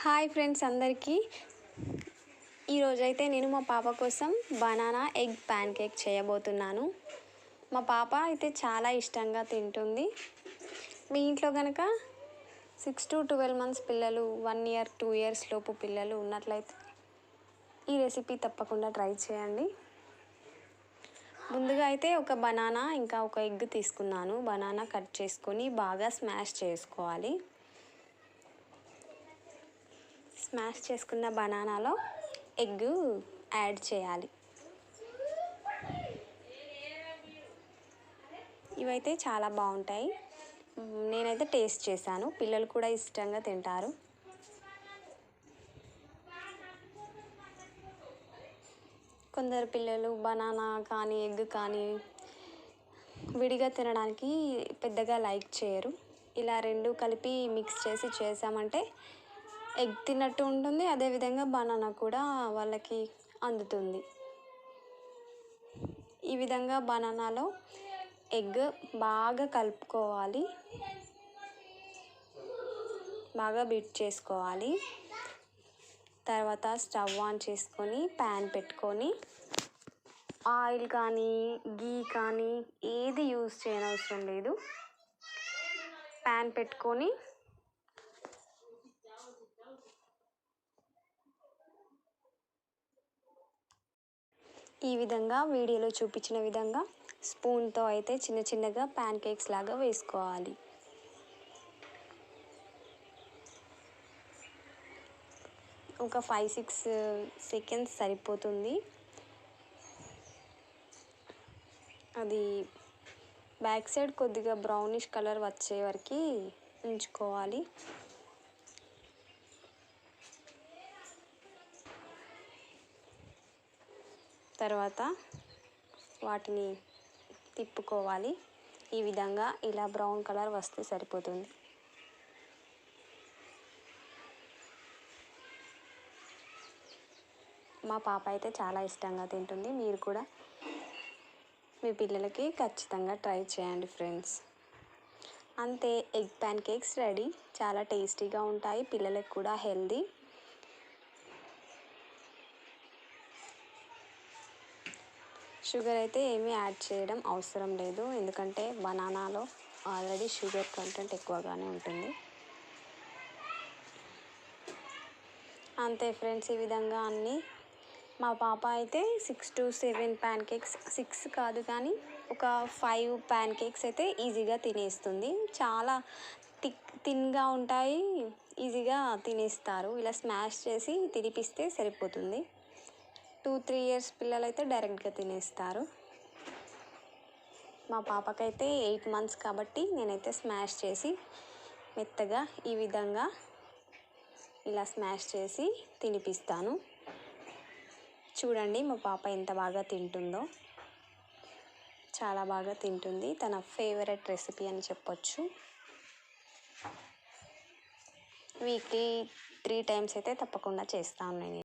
Hi friends అందరికీ. ఈరోజైతే నేను మా పాప కోసం బనానా ఎగ్ ప్యాన్ కేక్ చేయబోతున్నాను. మా పాప అయితే చాలా ఇష్టంగా తింటుంది. మీ ఇంట్లో కనుక 6 to 12 months పిల్లలు, 1 year 2 years లోపు పిల్లలు ఉన్నట్లయితే ఈ రెసిపీ తప్పకుండా ట్రై చేయండి. ముందుగా అయితే ఒక బనానా ఇంకా ఒక ఎగ్ తీసుకున్నాను. బనానా కట్ చేసుకొని బాగా స్మాష్ చేసుకోవాలి. స్మాష్ చేసుకున్న బనానాలో ఎగ్ యాడ్ చేయాలి. ఇవైతే చాలా బాగుంటాయి. నేనైతే టేస్ట్ చేశాను. పిల్లలు కూడా ఇష్టంగా తింటారు. కొందరు పిల్లలు బనానా కానీ ఎగ్ కానీ విడిగా తినడానికి పెద్దగా లైక్ చేయరు. ఇలా రెండు కలిపి మిక్స్ చేసి చేసామంటే ఎగ్ తిన్నట్టు ఉంటుంది, అదేవిధంగా బనానా కూడా వాళ్ళకి అందుతుంది. ఈ విధంగా బనానాలో ఎగ్ బాగా కలుపుకోవాలి, బాగా బీట్ చేసుకోవాలి. తర్వాత స్టవ్ ఆన్ చేసుకొని ప్యాన్ పెట్టుకొని ఆయిల్ కానీ గీ కానీ ఏది యూజ్ చేయనవసరం లేదు. ప్యాన్ పెట్టుకొని ఈ విధంగా వీడియోలో చూపించిన విధంగా స్పూన్తో అయితే చిన్న చిన్నగా ప్యాన్ కేక్స్ లాగా వేసుకోవాలి. ఒక 5-6 seconds సరిపోతుంది. అది బ్యాక్ సైడ్ కొద్దిగా బ్రౌనిష్ కలర్ వచ్చే వరకు ఉంచుకోవాలి. తర్వాత వాటిని తిప్పుకోవాలి. ఈ విధంగా ఇలా బ్రౌన్ కలర్ వస్తే సరిపోతుంది. మా పాప అయితే చాలా ఇష్టంగా తింటుంది. మీరు కూడా మీ పిల్లలకి ఖచ్చితంగా ట్రై చేయండి ఫ్రెండ్స్. అంతే, ఎగ్ ప్యాన్ కేక్స్ రెడీ. చాలా టేస్టీగా ఉంటాయి, పిల్లలకు కూడా హెల్దీ. షుగర్ అయితే ఏమీ యాడ్ చేయడం అవసరం లేదు, ఎందుకంటే బనానాలో ఆల్రెడీ షుగర్ కంటెంట్ ఎక్కువగానే ఉంటుంది. అంతే ఫ్రెండ్స్, ఈ విధంగా అన్నీ. మా పాప అయితే 6 to 7 ప్యాన్ కేక్స్, 6 కాదు కానీ ఒక 5 ప్యాన్ కేక్స్ అయితే ఈజీగా తినేస్తుంది. చాలా థిన్గా ఉంటాయి, ఈజీగా తినేస్తారు. ఇలా స్మాష్ చేసి తినిపిస్తే సరిపోతుంది. 2-3 years పిల్లలైతే డైరెక్ట్గా తినేస్తారు. మా పాపకైతే 8 months కాబట్టి నేనైతే స్మాష్ చేసి మెత్తగా ఈ విధంగా ఇలా స్మాష్ చేసి తినిపిస్తాను. చూడండి మా పాప ఎంత బాగా తింటుందో. చాలా బాగా తింటుంది. తన ఫేవరెట్ రెసిపీ అని చెప్పొచ్చు. వీక్లీ 3 times అయితే తప్పకుండా చేస్తాను నేను.